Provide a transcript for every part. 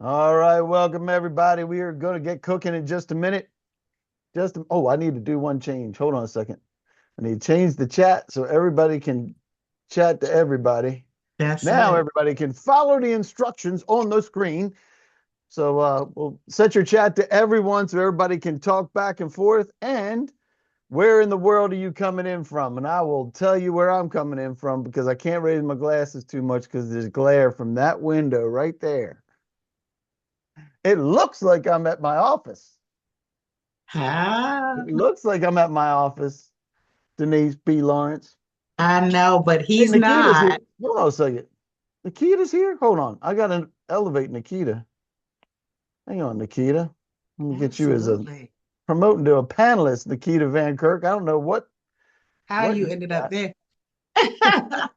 All right, welcome everybody. We are going to get cooking in just a minute. I need to do one change. Hold on a second. I need to change the chat so everybody can chat to everybody. That's Now it. everybody can follow the instructions on the screen. So we'll set your chat to everyone so everybody can talk back and forth. And where in the world are you coming in from? And I will tell you where I'm coming in from because I can't raise my glasses too much because there's glare from that window right there. It looks like I'm at my office. Ah, It looks like I'm at my office, Denise B. Lawrence. I know, but Hey, he's Nikita's here. not. Hold on a second. Nikita's here? Hold on. I got to elevate Nikita. Hang on, Nikita. Let me get you as a Absolutely. promoting to a panelist, Nikita Van Kirk. I don't know How what you you ended up there? got.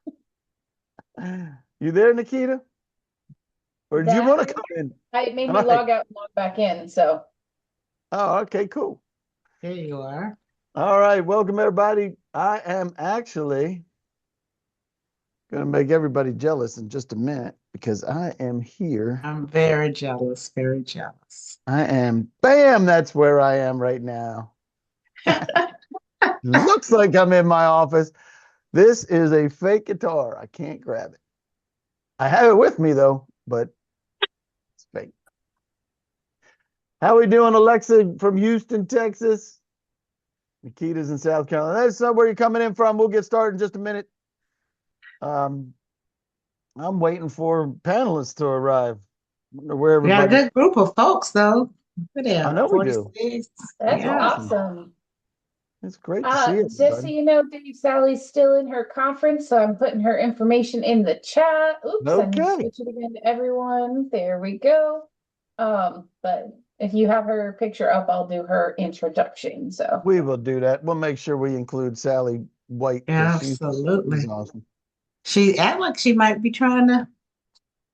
You there, Nikita? Or did you That want to come in? it made All me right. log out and log back in. So Oh, okay, cool. There you are. All right, welcome everybody. I am actually going to make everybody jealous in just a minute because I am here. I'm very jealous, very jealous. I am, bam, that's where I am right now. Looks like I'm in my office. This is a fake guitar. I can't grab it. I have it with me though, but it's fake. How we doing, Alexa from Houston, Texas? Nikita's in South Carolina. That's not where you're coming in from. We'll get started in just a minute. I'm waiting for panelists to arrive. I wonder where We got a everybody. good group of folks, though. Look at I that, know we do. 46. that's That's Yeah. awesome. awesome. It's great to see Just so everybody. you know, Dave Sally's still in her conference, so I'm putting her information in the chat. Oops, I need to Okay. switch it again to everyone. There we go. But if you have her picture up, I'll do her introduction. So We will do that. We'll make sure we include Sally White because she's Absolutely. awesome. She act like she might be trying to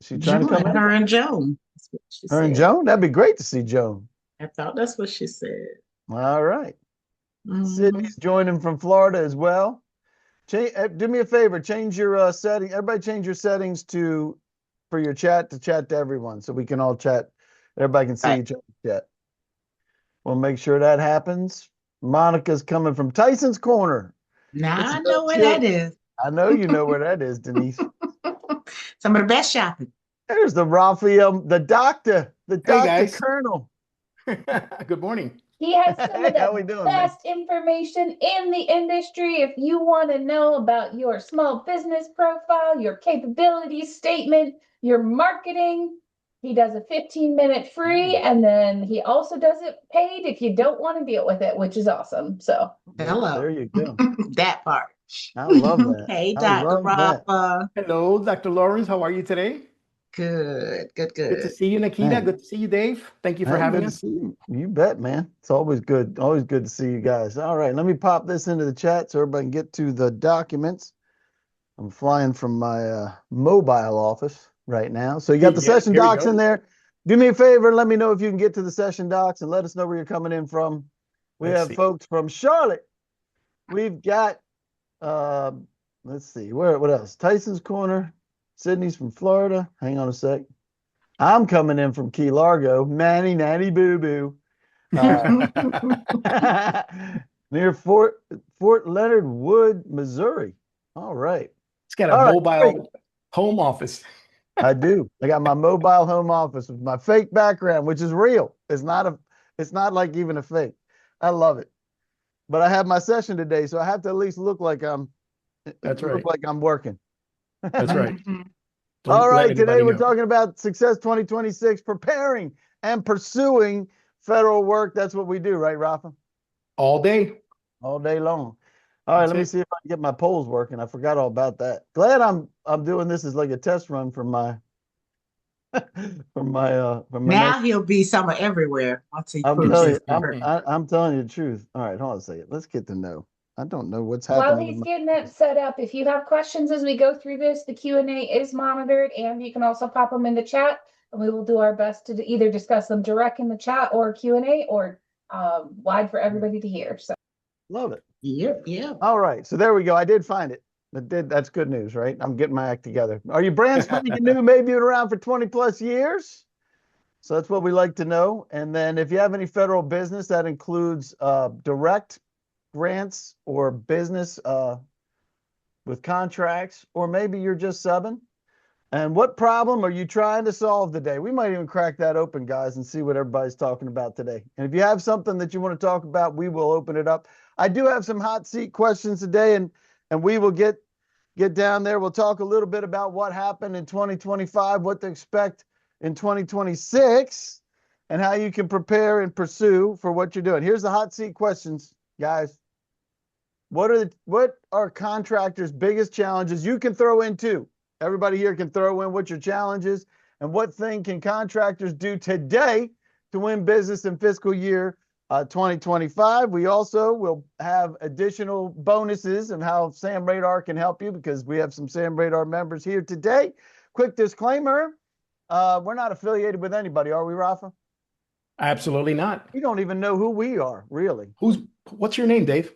She trying to come join in? her and Joan. That's what she Her and said. Joan? That'd be great to see Joan. I thought that's what she said. All right. Mhm. Sydney's joining from Florida as well. Do me a favor, change your setting. Everybody change your settings to for your chat to chat to everyone so we can all chat. Everybody can see Right. each other's chat. We'll make sure that happens. Monica's coming from Tyson's Corner. Now It's I no know where that chill. is. I know you know where that is, Denise. Some of the best shopping. There's the Raphael, the Hey doctor guys. colonel. Good morning. he has some Hey, of how we the doing, man? best information in the industry. If you want to know about your small business profile, your capability statement, your marketing, he does a 15-minute free, and then he also does it paid if you don't want to deal with it, which is awesome. So There Hello. you go. That part. I love that. Hey, I Dr. love that. Rafa. Hello, Dr. Lawrence. How are you today? Good, good, Good to good. see you, Nikita. Man, Good to see you, Dave. Thank you for hey, having good to us. see you. You bet, man. It's always good. Always good to see you guys. All right, let me pop this into the chat so everybody can get to the documents. I'm flying from my mobile office right now. So you got the Yeah, session here we docs go. in there. Do me a favor, let me know if you can get to the session docs and let us know where you're coming in from. We Let's have see. folks from Charlotte. We've got uh, let's see, what else? Tyson's Corner, Sydney's from Florida. Hang on a sec. I'm coming in from Key Largo, Manny Nanny Boo Boo. Near Fort Leonard Wood, Missouri. All right. It's got a All right, great. mobile home office. I do. I got my mobile home office with my fake background, which is real. It's not like even a fake. I love it. But I have my session today, so I have to at least That's look right. like I'm working. That's right. Mhm. All Don't let right, today anybody we're know. talking about Success 2026, preparing and pursuing federal work. That's what we do, right, Rafa? All day. All day long. All right, That's let me it. see if I can get my polls working. I forgot all about that. Glad I'm doing this as like a test run for my for my next. Now he'll be somewhere everywhere once he I'm proves telling his you, work. I'm telling you the truth. All right, hold on a second. Let's get to know. I don't know what's while happening with he's my. getting that set up, if you have questions as we go through this, the Q&A is monitored, and you can also pop them in the chat, and we will do our best to either discuss them direct in the chat or Q&A or wide for everybody to hear. So Love it. Yep, yep. All right, so there we go. I did find it. That's good news, right? I'm getting my act together. Are you brand spanking new? Maybe been around for 20 plus years. So that's what we like to know. And then if you have any federal business, that includes direct grants or business with contracts, or maybe you're just subbing. And what problem are you trying to solve today? We might even crack that open, guys, and see what everybody's talking about today. And if you have something that you want to talk about, we will open it up. I do have some hot seat questions today, and we will get down there. We'll talk a little bit about what happened in 2025, what to expect in 2026, and how you can prepare and pursue for what you're doing. Here's the hot seat questions, guys. What are contractors' biggest challenges? You can throw in too. Everybody here can throw in what your challenge is, and what thing can contractors do today to win business in fiscal year 2025. We also will have additional bonuses of how Sam Radar can help you, because we have some Sam Radar members here today. Quick disclaimer, we're not affiliated with anybody, are we, Rafa? Absolutely not. We don't even know who we are, really. What's your name, Dave?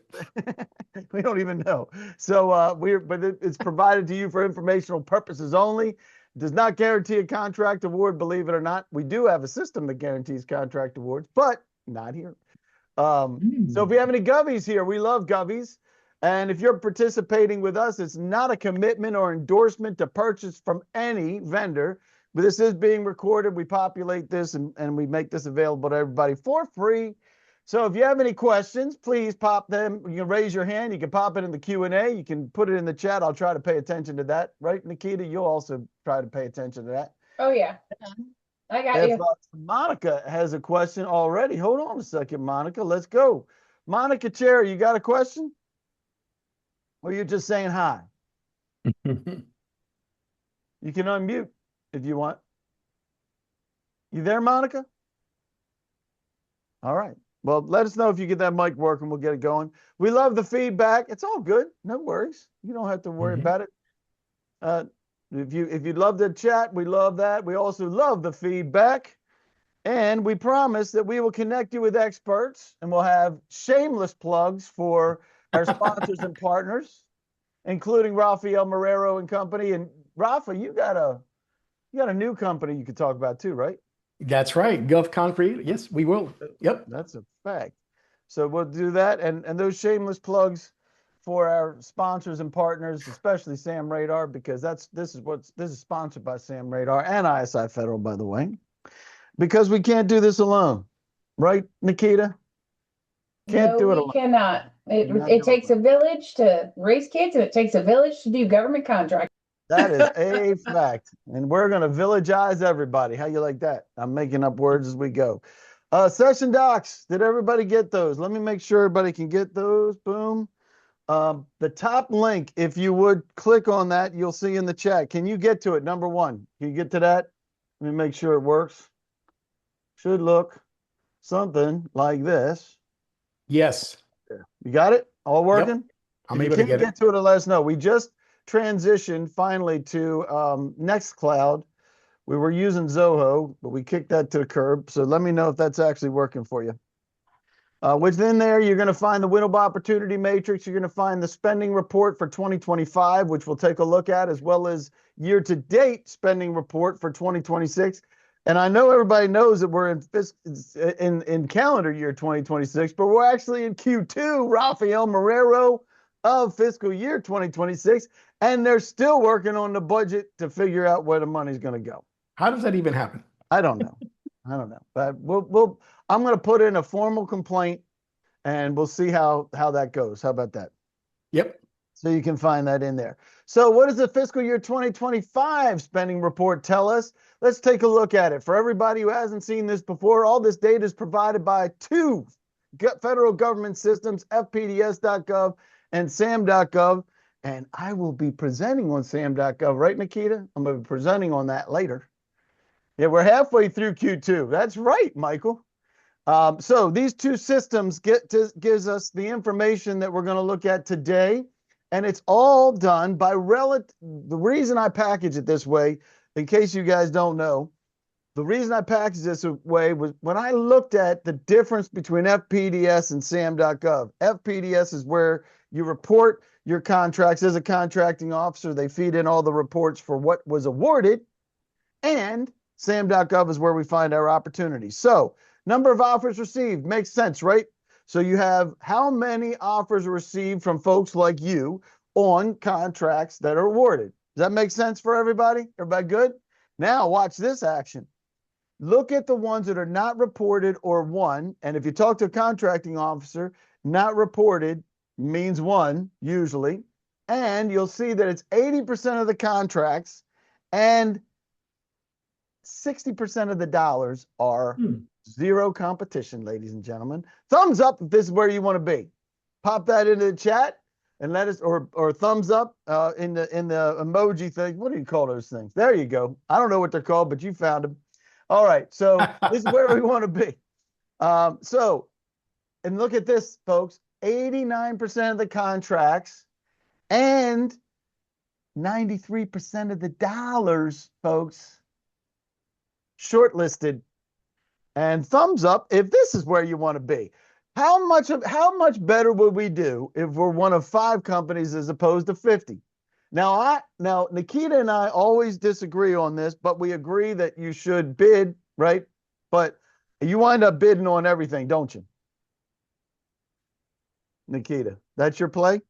We don't even know. So but it's provided to you for informational purposes only. It does not guarantee a contract award, believe it or not. We do have a system that guarantees contract awards, but not here. So if you have any Govies here, we love Govies. And if you're participating with us, it's not a commitment or endorsement to purchase from any vendor. But this is being recorded. We populate this and we make this available to everybody for free. So if you have any questions, please pop them. You can raise your hand. You can pop it in the Q&A. You can put it in the chat. I'll try to pay attention to that. Right, Nikita? You'll also try to pay attention to that. Oh, yeah. I got you. Monica has a question already. Hold on a second, Monica. Let's go. Monica Cherry, you got a question? Or you're just saying hi? You can unmute if you want. You there, Monica? All right. Well, let us know if you get that mic working. We'll get it going. We love the feedback. It's all good. No worries. You don't have to worry about it. If you'd love to chat, we love that. We also love the feedback. And we promise that we will connect you with experts, and we'll have shameless plugs for our sponsors and partners, including Rafael Marrero and Company. And Rafa, you got a new company you could talk about too, right? That's right. GovConcrete. Yes, we will. Yep. That's a fact. So we'll do that. And those shameless plugs for our sponsors and partners, especially Sam Radar, because this is sponsored by Sam Radar and ISI Federal, by the way, because we can't do this alone. Right, Nikita? Can't do it alone. We cannot. It takes a village to raise kids, and it takes a village to do government contracts. That is a fact. And we're going to villagize everybody. How you like that? I'm making up words as we go. Session docs. Did everybody get those? Let me make sure everybody can get those. Boom. The top link, if you would click on that, you'll see in the chat. Can you get to it? Number one. Can you get to that? Let me make sure it works. Should look something like this. Yes. You got it? All working? Yep. I'm able to get it. To it, let us know. We just transitioned finally to Nextcloud. We were using Zoho, but we kicked that to the curb. So let me know if that's actually working for you. Within there, you're going to find the winnable opportunity matrix. You're going to find the spending report for 2025, which we'll take a look at, as well as year-to-date spending report for 2026. And I know everybody knows that we're in calendar year 2026, but we're actually in Q2, Rafael Marrero, of fiscal year 2026, and they're still working on the budget to figure out where the money's going to go. How does that even happen? I don't know. But I'm going to put in a formal complaint, and we'll see how that goes. How about that? Yep. So you can find that in there. So what does the fiscal year 2025 spending report tell us? Let's take a look at it. For everybody who hasn't seen this before, all this data is provided by two federal government systems, fpds.gov and sam.gov. And I will be presenting on sam.gov, right, Nikita? I'm going to be presenting on that later. Yeah, we're halfway through Q2. That's right, Michael. So these two systems gives us the information that we're going to look at today. And it's all done by the reason I package it this way, in case you guys don't know, the reason I packaged this way was when I looked at the difference between FPDS and SAM.gov. FPDS is where you report your contracts as a contracting officer. They feed in all the reports for what was awarded. And SAM.gov is where we find our opportunities. So number of offers received makes sense, right? So you have how many offers received from folks like you on contracts that are awarded. Does that make sense for everybody? Everybody good? Now watch this action. Look at the ones that are not reported or won. And if you talk to a contracting officer, not reported means won, usually. And you'll see that it's 80% of the contracts and 60% of the dollars are zero competition, ladies and gentlemen. Thumbs up if this is where you want to be. Pop that into the chat and let us, or thumbs up in the emoji thing. What do you call those things? There you go. I don't know what they're called, but you found them. All right, so this is where we want to be. And look at this, folks. 89% of the contracts and 93% of the dollars, folks, shortlisted. And thumbs up if this is where you want to be. How much better would we do if we're one of 5 companies as opposed to 50? Now Nikita and I always disagree on this, but we agree that you should bid, right? But you wind up bidding on everything, don't you? Nikita, that's your play?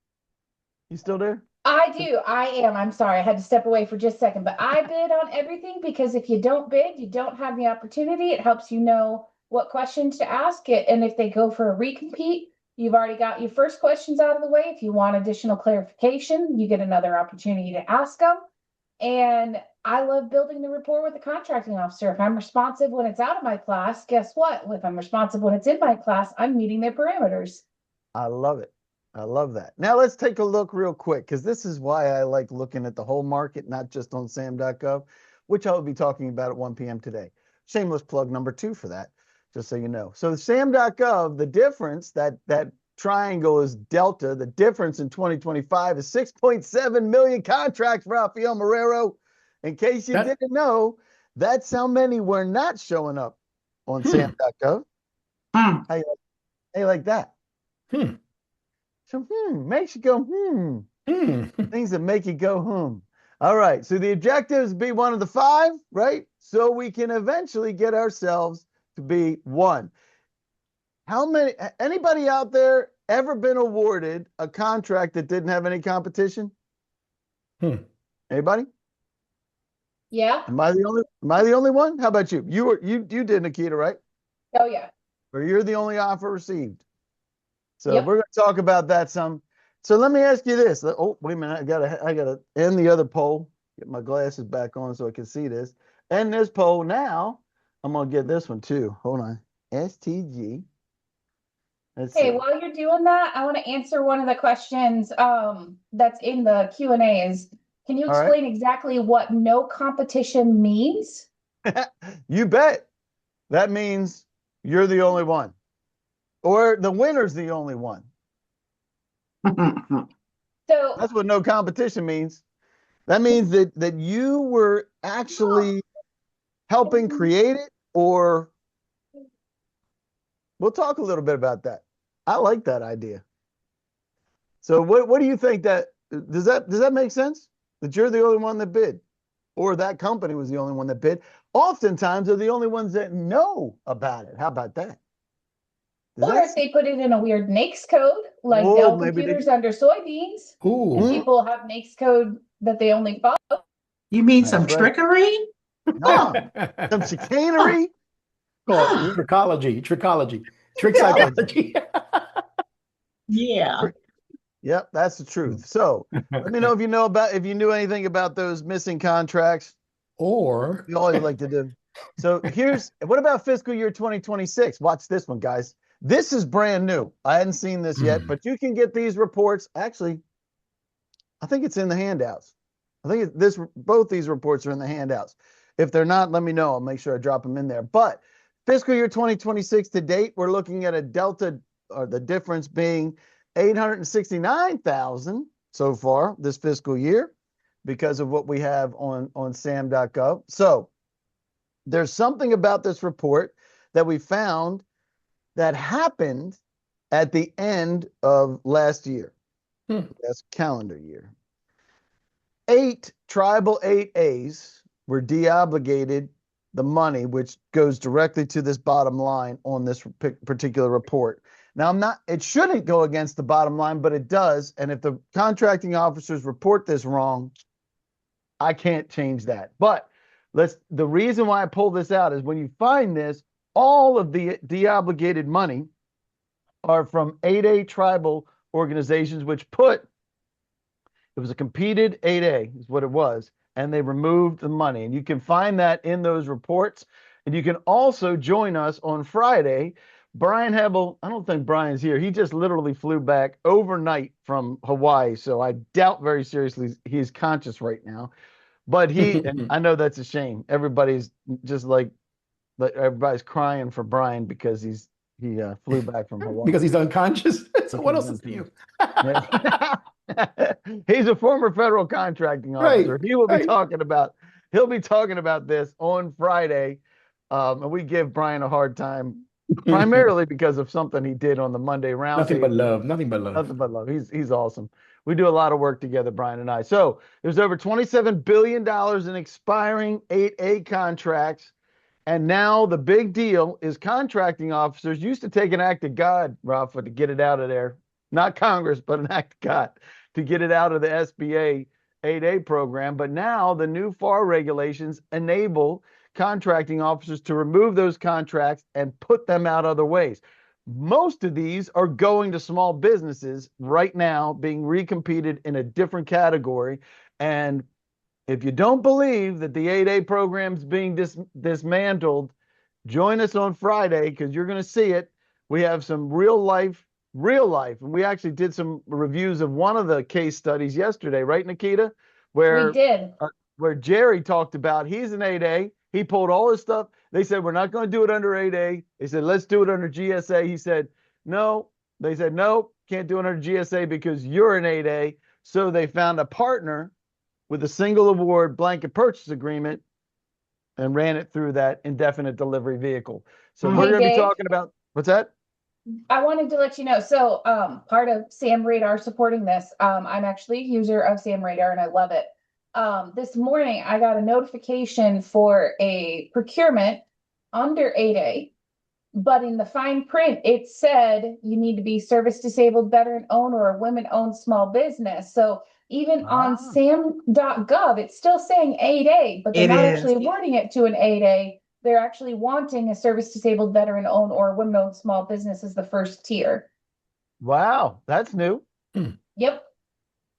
You still there? I do. I am. I'm sorry. I had to step away for just a second, but I bid on everything because if you don't bid, you don't have the opportunity. It helps you know what questions to ask it. And if they go for a recompete, you've already got your first questions out of the way. If you want additional clarification, you get another opportunity to ask them. And I love building the rapport with the contracting officer. If I'm responsive when it's out of my class, guess what? If I'm responsive when it's in my class, I'm meeting their parameters. I love it. I love that. Now let's take a look real quick, because this is why I like looking at the whole market, not just on SAM.gov, which I will be talking about at 1 p.m. today. Shameless plug number 2 for that, just so you know. So SAM.gov, the difference, that triangle is delta, the difference in 2025 is 6.7 million contracts, Rafael Marrero. In case you didn't know, that's how many were not showing up on SAM.gov. How you like that? So, makes you go, Things that make you go, All right. So the objective is to be one of the 5, right? So we can eventually get ourselves to be 1. Anybody out there ever been awarded a contract that didn't have any competition? Anybody? Yeah. Am I the only one? How about you? You did, Nikita, right? Oh yeah. Or you're the only offer received. So Yep. we're going to talk about that some. So let me ask you this. Oh, wait a minute. I gotta end the other poll. Get my glasses back on so I can see this. End this poll now. I'm gonna get this one too. Hold on. STG. Let's Hey, see. while you're doing that, I want to answer one of the questions that's in the Q&A is, can you All right. explain exactly what no competition means? You bet. That means you're the only one. Or the winner's the only one. So That's what no competition means. That means that you were actually helping create it, or we'll talk a little bit about that. I like that idea. So what do you think does that make sense? That you're the only one that bid, or that company was the only one that bid? Oftentimes they're the only ones that know about it. How about that? or if they put it in a weird NAICS code, like Dell computers under soybeans, and people have NAICS code that they only follow. You mean some trickery? No, some chicanery. Trichology, trick psychology. Yeah. Yep, that's the truth. So let me know if you knew anything about those missing contracts. Or We always like to do. So what about fiscal year 2026? Watch this one, guys. This is brand new. I hadn't seen this yet, but you can get these reports. Actually, I think it's in the handouts. I think both these reports are in the handouts. If they're not, let me know. I'll make sure I drop them in there. But fiscal year 2026 to date, we're looking at a delta, or the difference being 869,000 so far this fiscal year, because of what we have on SAM.gov. So there's something about this report that we found that happened at the end of last year. That's calendar year. 8 tribal 8As were deobligated the money, which goes directly to this bottom line on this particular report. Now, it shouldn't go against the bottom line, but it does. And if the contracting officers report this wrong, I can't change that. But the reason why I pull this out is when you find this, all of the deobligated money are from 8A tribal organizations, which it was a competed 8A is what it was. And they removed the money. And you can find that in those reports. And you can also join us on Friday. Brian Hebel, I don't think Brian's here. He just literally flew back overnight from Hawaii. So I doubt very seriously he's conscious right now. But and I know that's a shame. Everybody's just like everybody's crying for Brian because he flew back from Hawaii. Because he's unconscious. So what else is new? He's a former federal contracting officer. Right, He'll be talking about this on Friday. And we give Brian a hard time primarily because of something he did on the Monday round. Nothing but love. Nothing but love. Nothing but love. He's awesome. We do a lot of work together, Brian and I. So there's over $27 billion in expiring 8A contracts. And now the big deal is contracting officers used to take an act of God, Rafa, to get it out of there. Not Congress, but an act of God to get it out of the SBA 8A program. But now the new FAR regulations enable contracting officers to remove those contracts and put them out other ways. Most of these are going to small businesses right now, being recompeted in a different category. And if you don't believe that the 8A program is being dismantled, join us on Friday because you're going to see it. We have some real life. And we actually did some reviews of one of the case studies yesterday, right, Nikita? We did. Where Jerry talked about he's an 8A. He pulled all his stuff. They said, we're not going to do it under 8A. They said, let's do it under GSA. He said, no. They said, no, can't do it under GSA because you're an 8A. So they found a partner with a single award blanket purchase agreement and ran it through that indefinite delivery vehicle. So we're going to be talking about, what's that? I wanted to let you know. So part of Sam Radar supporting this, I'm actually a user of Sam Radar and I love it. This morning, I got a notification for a procurement under 8A, but in the fine print, it said you need to be service disabled, veteran owned, or a women owned small business. So even on sam.gov, it's still saying 8A, but they're not actually awarding it to an 8A. They're actually wanting a service disabled, veteran owned, or women owned small business as the first tier. Wow, that's new. Yep.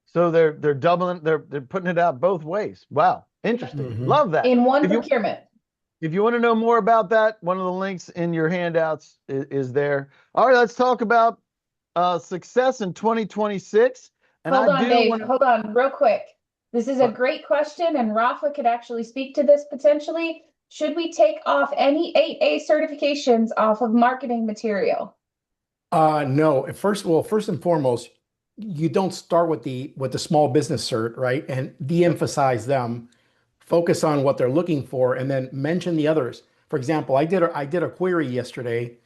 So they're doubling, they're putting it out both ways. Wow, interesting. Love that. In one procurement. If you want to know more about that, one of the links in your handouts is there. All right, let's talk about success in 2026. And Hold on, Dave. Hold on, real quick. This is a great question, and Rafa could actually speak to this potentially. Should we take off any 8A certifications off of marketing material? No. First and foremost, you don't start with the small business cert, right? And de-emphasize them, focus on what they're looking for, and then mention the others. For example, I did a query yesterday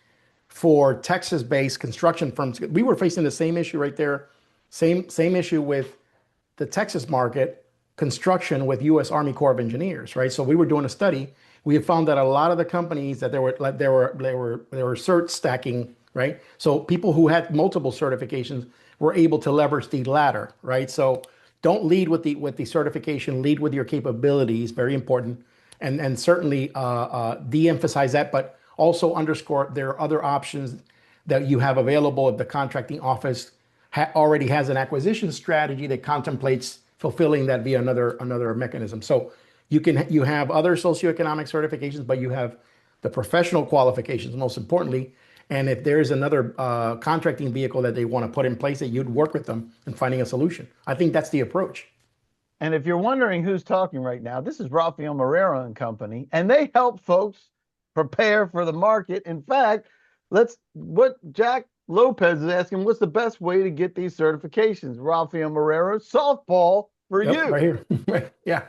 for Texas-based construction firms. We were facing the same issue right there, same issue with the Texas market, construction with U.S. Army Corps of Engineers, right? So we were doing a study. We have found that a lot of the companies that they were cert stacking, right? So people who had multiple certifications were able to leverage the latter, right? So don't lead with the certification, lead with your capabilities, very important. And certainly de-emphasize that, but also underscore there are other options that you have available if the contracting office already has an acquisition strategy that contemplates fulfilling that via another mechanism. So you have other socioeconomic certifications, but you have the professional qualifications, most importantly. And if there's another contracting vehicle that they want to put in place, that you'd work with them in finding a solution. I think that's the approach. And if you're wondering who's talking right now, this is Rafael Marrero and Company, and they help folks prepare for the market. In fact, what Jack Lopez is asking, what's the best way to get these certifications? Rafael Marrero, softball for you. Right here. Yeah,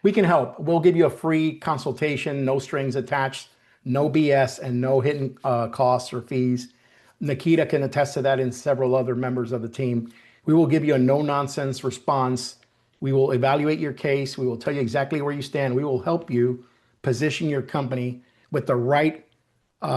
we can help. We'll give you a free consultation, no strings attached, no BS, and no hidden costs or fees. Nikita can attest to that, and several other members of the team. We will give you a no-nonsense response. We will evaluate your case. We will tell you exactly where you stand. We will help you position your company with the right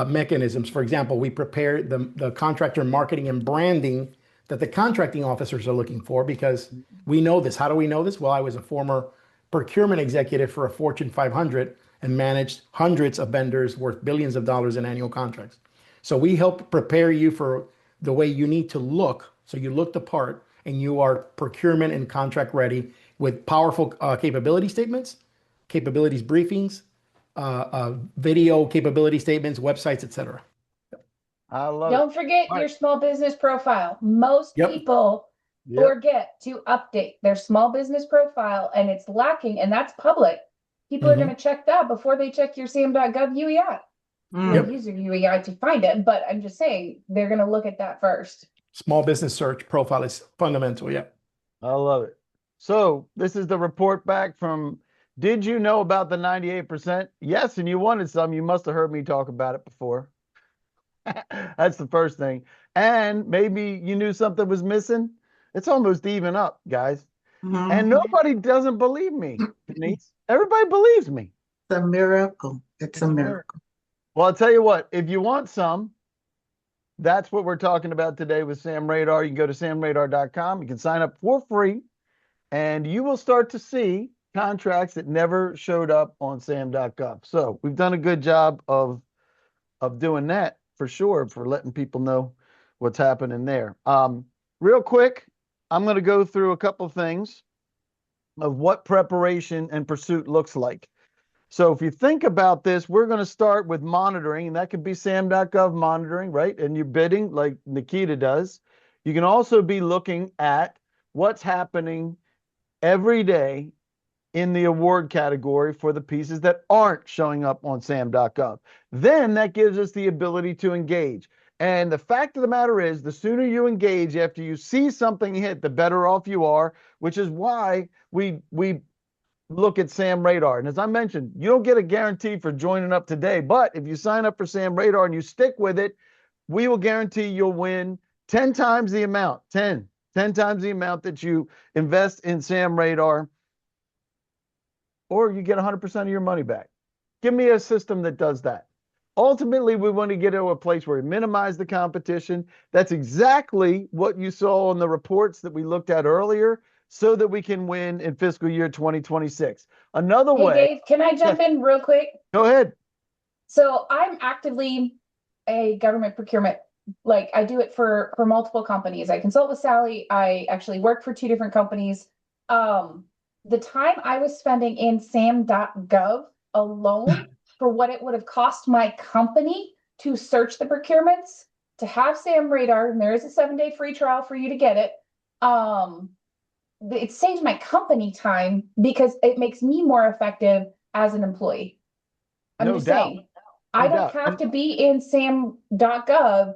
mechanisms. For example, we prepare the contractor marketing and branding that the contracting officers are looking for because we know this. How do we know this? Well, I was a former procurement executive for a Fortune 500 and managed hundreds of vendors worth billions of dollars in annual contracts. So we help prepare you for the way you need to look. So you look the part and you are procurement and contract ready with powerful capability statements, capabilities briefings, video capability statements, websites, etc. I love Don't it. forget All your right. small business profile. Most Yep. people Yep. forget to update their small business profile and it's lacking, and that's public. People are going to check that before they check your sam.gov UEI. You'll use your UEI to find it, but I'm just saying they're going to look at that first. Small business search profile is fundamental. Yeah. I love it. So this is the report back from, did you know about the 98%? Yes, and you wanted some. You must have heard me talk about it before. That's the first thing. And maybe you knew something was missing. It's almost even up, guys. And nobody doesn't believe me, Denise. Everybody believes me. It's a miracle. It's a miracle. Well, I'll tell you what, if you want some, that's what we're talking about today with Sam Radar. You can go to samradar.com. You can sign up for free, and you will start to see contracts that never showed up on sam.gov. So we've done a good job of doing that for sure, for letting people know what's happening there. Real quick, I'm going to go through a couple of things of what preparation and pursuit looks like. So if you think about this, we're going to start with monitoring, and that could be sam.gov monitoring, right? And you're bidding like Nikita does. You can also be looking at what's happening every day in the award category for the pieces that aren't showing up on sam.gov. Then that gives us the ability to engage. And the fact of the matter is, the sooner you engage after you see something hit, the better off you are, which is why we look at Sam Radar. And as I mentioned, you don't get a guarantee for joining up today, but if you sign up for Sam Radar and you stick with it, we will guarantee you'll win 10 times the amount, 10 times the amount that you invest in Sam Radar, or you get 100% of your money back. Give me a system that does that. Ultimately, we want to get to a place where we minimize the competition. That's exactly what you saw in the reports that we looked at earlier, so that we can win in fiscal year 2026. Another Hey, way. Dave, can I jump in real quick? Go ahead. So I'm actively a government procurement. Like I do it for multiple companies. I consult with Sally. I actually work for 2 different companies. The time I was spending in sam.gov alone for what it would have cost my company to search the procurements, to have Sam Radar, and there is a 7-day free trial for you to get it. It saves my company time because it makes me more effective as an employee. I'm just saying, I don't have to be in sam.gov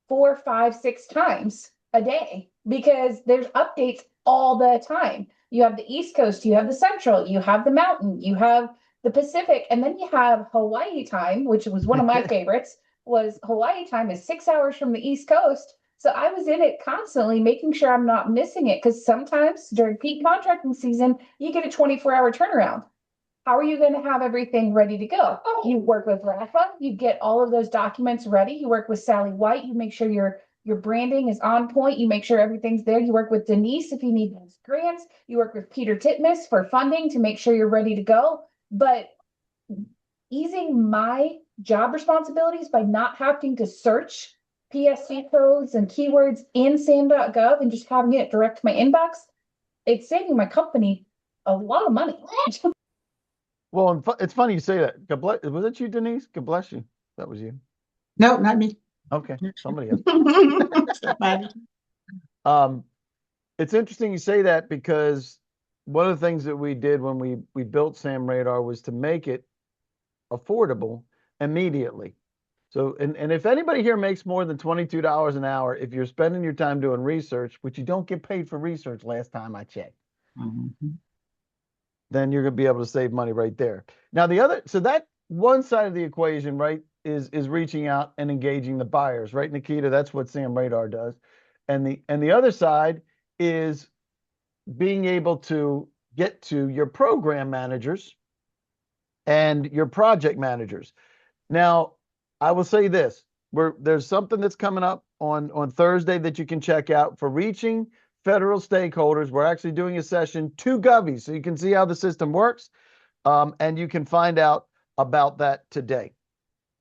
4, 5, 6 times a day because there's updates all the time. You have the East Coast, you have the Central, you have the Mountain, you have the Pacific, and then you have Hawaii time, which was one of my favorites. Was Hawaii time is 6 hours from the East Coast. So I was in it constantly, making sure I'm not missing it, because sometimes during peak contracting season, you get a 24-hour turnaround. How are you going to have everything ready to go? You work with Rafa, you get all of those documents ready. You work with Sally White, you make sure your branding is on point. You make sure everything's there. You work with Denise if you need those grants. You work with Peter Titmus for funding to make sure you're ready to go. But easing my job responsibilities by not having to search PSC codes and keywords in sam.gov and just having it direct to my inbox, it's saving my company a lot of money. Well, it's funny you say that. God bless, was it you, Denise? God bless you. That was you. No, not me. Okay, somebody else. Somebody. It's interesting you say that, because one of the things that we did when we built Sam Radar was to make it affordable immediately. So, and if anybody here makes more than $22 an hour, if you're spending your time doing research, which you don't get paid for research last time I checked, then you're going to be able to save money right there. Now, so that one side of the equation, right, is reaching out and engaging the buyers, right, Nikita? That's what Sam Radar does. And the other side is being able to get to your program managers and your project managers. Now, I will say this, there's something that's coming up on Thursday that you can check out for reaching federal stakeholders. We're actually doing a session to Govies, so you can see how the system works, and you can find out about that today.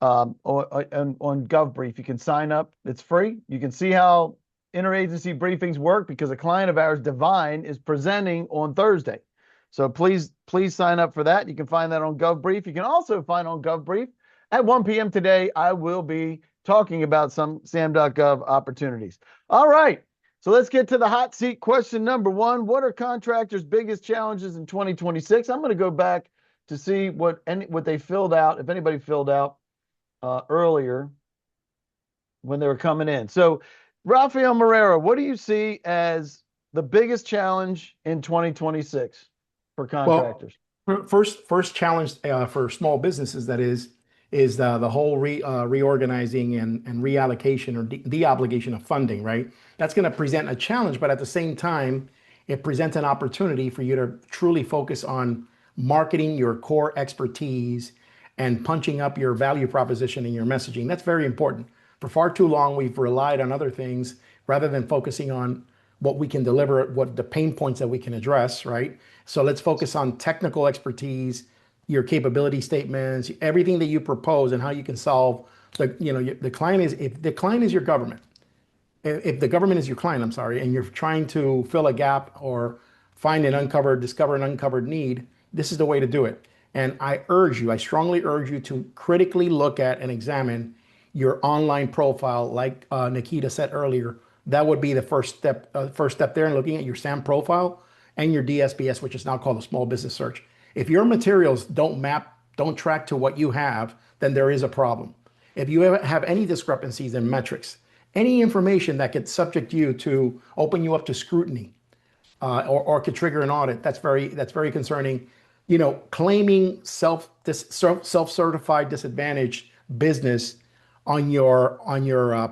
On GovBrief, you can sign up. It's free. You can see how interagency briefings work because a client of ours, Divine, is presenting on Thursday. So please sign up for that. You can find that on GovBrief. You can also find on GovBrief at 1 p.m. today, I will be talking about some SAM.gov opportunities. All right. So let's get to the hot seat question number one. What are contractors' biggest challenges in 2026? I'm going to go back to see what they filled out, if anybody filled out earlier when they were coming in. So Rafael Moreira, what do you see as the biggest challenge in 2026 for contractors? Well, first challenge for small businesses, that is the whole reorganizing and reallocation or de-obligation of funding, right? That's going to present a challenge, but at the same time, it presents an opportunity for you to truly focus on marketing your core expertise and punching up your value proposition and your messaging. That's very important. For far too long, we've relied on other things rather than focusing on what we can deliver, what the pain points that we can address, right? So let's focus on technical expertise, your capability statements, everything that you propose and how you can solve the client is, if the client is your government, if the government is your client, I'm sorry, and you're trying to fill a gap or discover an uncovered need, this is the way to do it. And I strongly urge you to critically look at and examine your online profile, like Nikita said earlier. That would be the first step there in looking at your SAM profile and your DSBS, which is now called a small business search. If your materials don't track to what you have, then there is a problem. If you have any discrepancies in metrics, any information that could subject you to open you up to scrutiny, or could trigger an audit, that's very concerning. Claiming self-certified disadvantaged business on your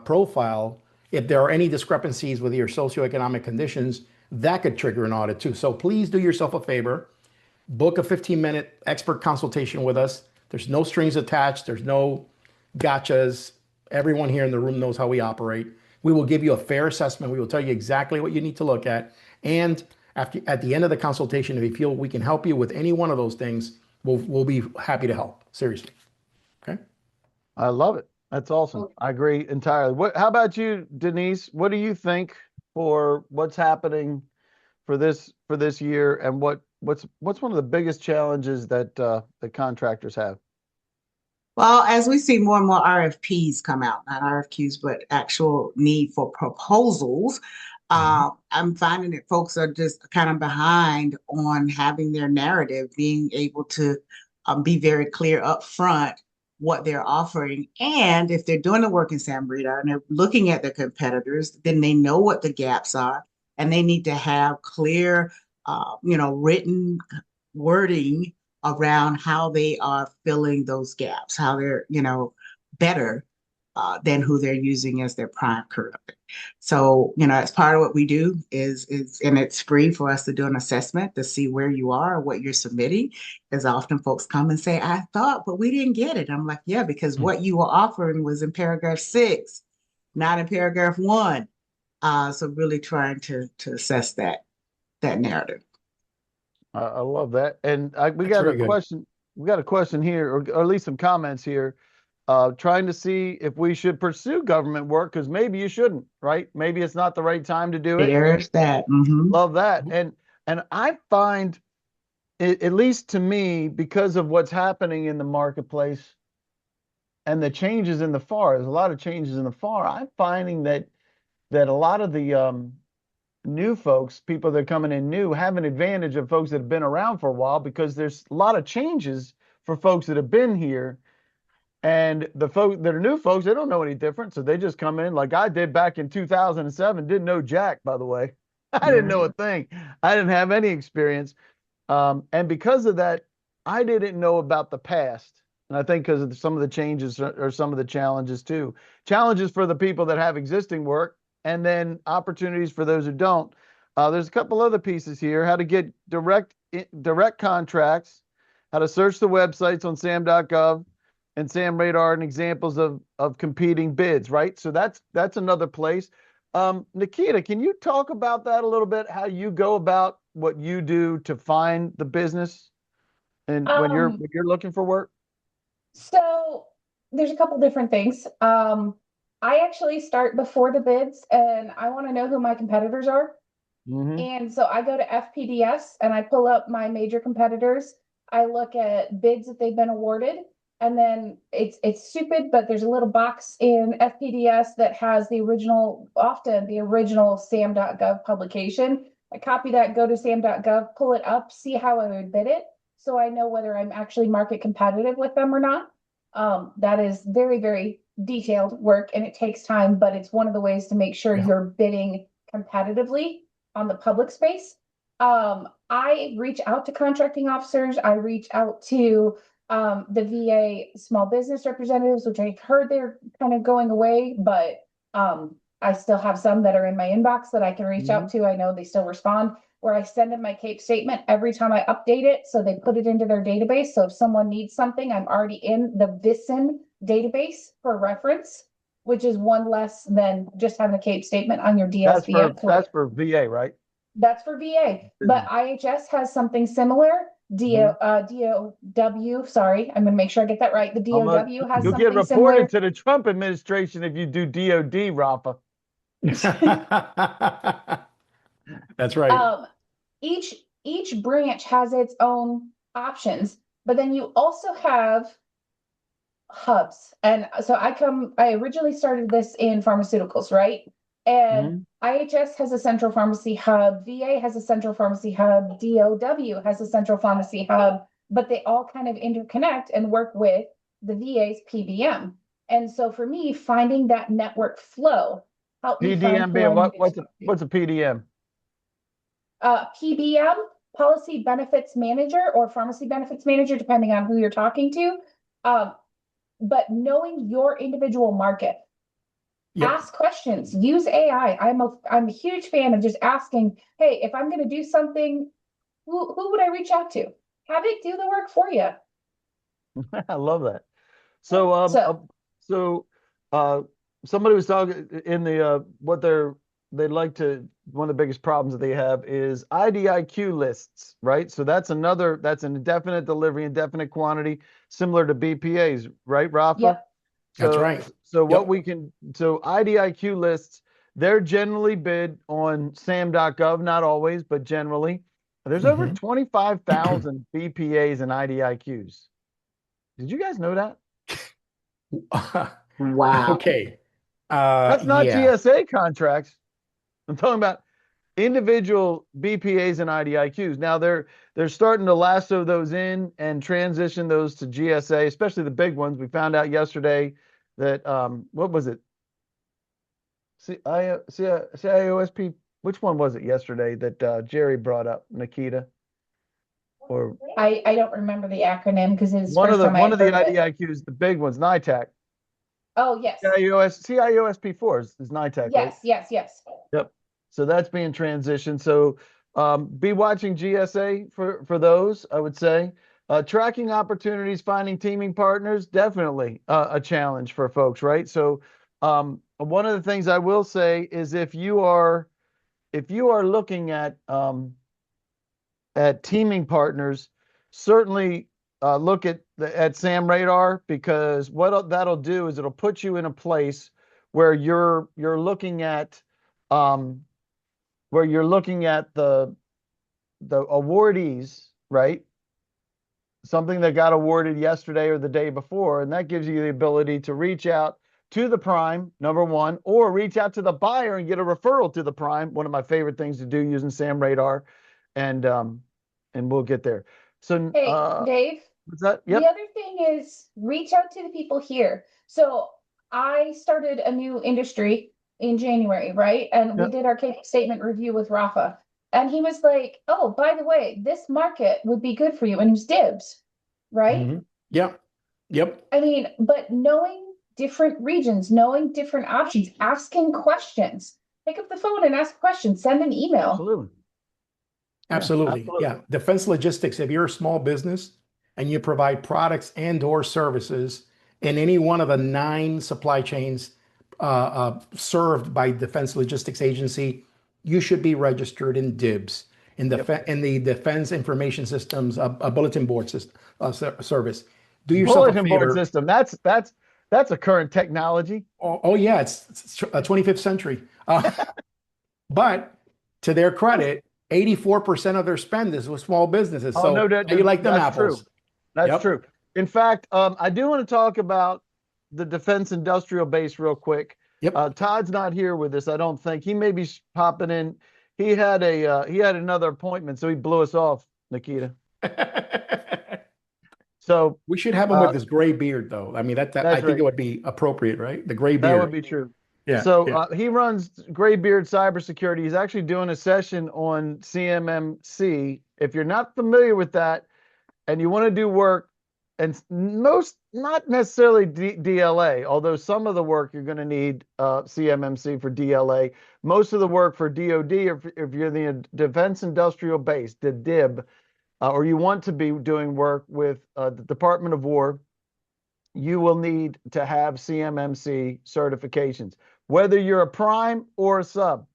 profile, if there are any discrepancies with your socioeconomic conditions, that could trigger an audit too. So please do yourself a favor, book a 15-minute expert consultation with us. There's no strings attached. There's no gotchas. Everyone here in the room knows how we operate. We will give you a fair assessment. We will tell you exactly what you need to look at. And at the end of the consultation, if we feel we can help you with any one of those things, we'll be happy to help. Seriously. Okay. I love it. That's awesome. I agree entirely. How about you, Denise? What do you think for what's happening for this year, and what's one of the biggest challenges that the contractors have? Well, as we see more and more RFPs come out, not RFQs, but actual need for proposals, I'm finding that folks are just kind of behind on having their narrative, being able to be very clear up front what they're offering. And if they're doing the work in San Brito and they're looking at their competitors, then they know what the gaps are, and they need to have clear, written wording around how they are filling those gaps, how they're, better than who they're using as their prime currently. So, as part of what we do is, and it's free for us to do an assessment to see where you are, what you're submitting. Because often folks come and say, I thought, but we didn't get it. I'm like, yeah, because what you were offering was in paragraph 6, not in paragraph 1. So really trying to assess that narrative. I love that. And we That's got a very good. question. We got a question here, or at least some comments here, trying to see if we should pursue government work, because maybe you shouldn't, right? Maybe it's not the right time to do it. There's that. Love that. And I find, at least to me, because of what's happening in the marketplace and the changes in the FAR, there's a lot of changes in the FAR. I'm finding that a lot of the new folks, people that are coming in new, have an advantage of folks that have been around for a while, because there's a lot of changes for folks that have been here. And the folks that are new folks, they don't know any different. So they just come in like I did back in 2007, didn't know jack, by the way. I didn't know a thing. I didn't have any experience. And because of that, I didn't know about the past. And I think because of some of the changes or some of the challenges too. Challenges for the people that have existing work, and then opportunities for those who don't. There's a couple other pieces here: how to get direct contracts, how to search the websites on sam.gov and Sam Radar and examples of competing bids, right? So that's another place. Nikita, can you talk about that a little bit? How you go about what you do to find the business and when Um, you're looking for work? so there's a couple different things. I actually start before the bids and I want to know who my competitors are. Mm-hmm. And so I go to FPDS and I pull up my major competitors. I look at bids that they've been awarded. And then it's stupid, but there's a little box in FPDS that has often the original sam.gov publication. I copy that, go to sam.gov, pull it up, see how I would bid it. So I know whether I'm actually market competitive with them or not. That is very, very detailed work and it takes time, but it's one of the ways to make sure Yeah. you're bidding competitively on the public space. I reach out to contracting officers. I reach out to the VA small business representatives, which I've heard they're kind of going away, but I still have some that are in my inbox that I can reach out to. I know they still respond, where I send them my CAPE statement every time I update it. So they put it into their database. So if someone needs something, I'm already in the VISN database for reference, which is one less than just having a CAPE statement on your DSVF. That's for VA, right? That's for VA, but IHS has something similar. DOW, sorry, I'm gonna make sure I get that right. The DOW has You'll get something similar. reported to the Trump administration if you do DOD, Rafa. That's right. Each branch has its own options, but then you also have hubs. And so I originally started this in pharmaceuticals, right? And IHS has a central pharmacy hub, VA has a central pharmacy hub, DOW has a central pharmacy hub, but they all kind of interconnect and work with the VA's PBM. And so for me, finding that network flow helped me find who I needed to talk to. What's a PDM? PBM, policy benefits manager or pharmacy benefits manager, depending on who you're talking to. But knowing your individual market, ask questions, use AI. I'm a huge fan of just asking, hey, if I'm going to do something, who would I reach out to? Have it do the work for you. I love that. So somebody was talking in the one of the biggest problems that they have is IDIQ lists, right? So that's an indefinite delivery, indefinite quantity, similar to BPAs, right, Rafa? Yep. That's right. So IDIQ lists, they're generally bid on sam.gov, not always, but generally. There's over 25,000 BPAs and IDIQs. Did you guys know that? Wow. Okay. That's not GSA contracts. I'm talking about individual BPAs and IDIQs. Now they're starting to lasso those in and transition those to GSA, especially the big ones. We found out yesterday that what was it? CIOSP. Which one was it yesterday that Jerry brought up, Nikita? Or I don't remember the acronym because it's one of the IDIQs, the big ones, NITAC. Oh yes. CIOSP4 is NITAC, right? Yes. Yep. So that's being transitioned. So be watching GSA for those, I would say. Tracking opportunities, finding teaming partners, definitely a challenge for folks, right? So one of the things I will say is if you are looking at teaming partners, certainly look at Sam Radar, because what that'll do is it'll put you in a place where you're looking at the awardees, right? Something that got awarded yesterday or the day before, and that gives you the ability to reach out to the prime, number one, or reach out to the buyer and get a referral to the prime. One of my favorite things to do using Sam Radar, and we'll get there. So, Hey, Dave. What's that? Yep. The other thing is reach out to the people here. So I started a new industry in January, right? And we did our CAPE statement review with Rafa. And he was like, oh, by the way, this market would be good for you. And it was dibs, right? Yep. I mean, but knowing different regions, knowing different options, asking questions, pick up the phone and ask questions, send an email. Absolutely. Yeah. Defense logistics, if you're a small business, and you provide products and/or services in any one of the 9 supply chains served by Defense Logistics Agency, you should be registered in DIBS, in the Defense Information Systems, a bulletin board system, service. Do yourself a Bulletin board favor. system. That's a current technology. Oh yeah, it's 25th century. But to their credit, 84% of their spend is with small businesses. Oh, So no, how you like them that's apples? true. That's Yep. true. In fact, I do want to talk about the defense industrial base real quick. Yep. Todd's not here with us, I don't think. He may be popping in. He had another appointment, so he blew us off, Nikita. So We should have him with his gray beard, though. I mean, I that's think right. it would be appropriate, right? The gray That would beard. be true. Yeah. So yeah. he runs Graybeard Cybersecurity. He's actually doing a session on CMMC. If you're not familiar with that and you want to do work, and not necessarily DLA, although some of the work you're going to need CMMC for DLA. Most of the work for DoD, if you're the Defense Industrial Base, the DIB, or you want to be doing work with the Department of War, you will need to have CMMC certifications. Whether you're a prime or a sub,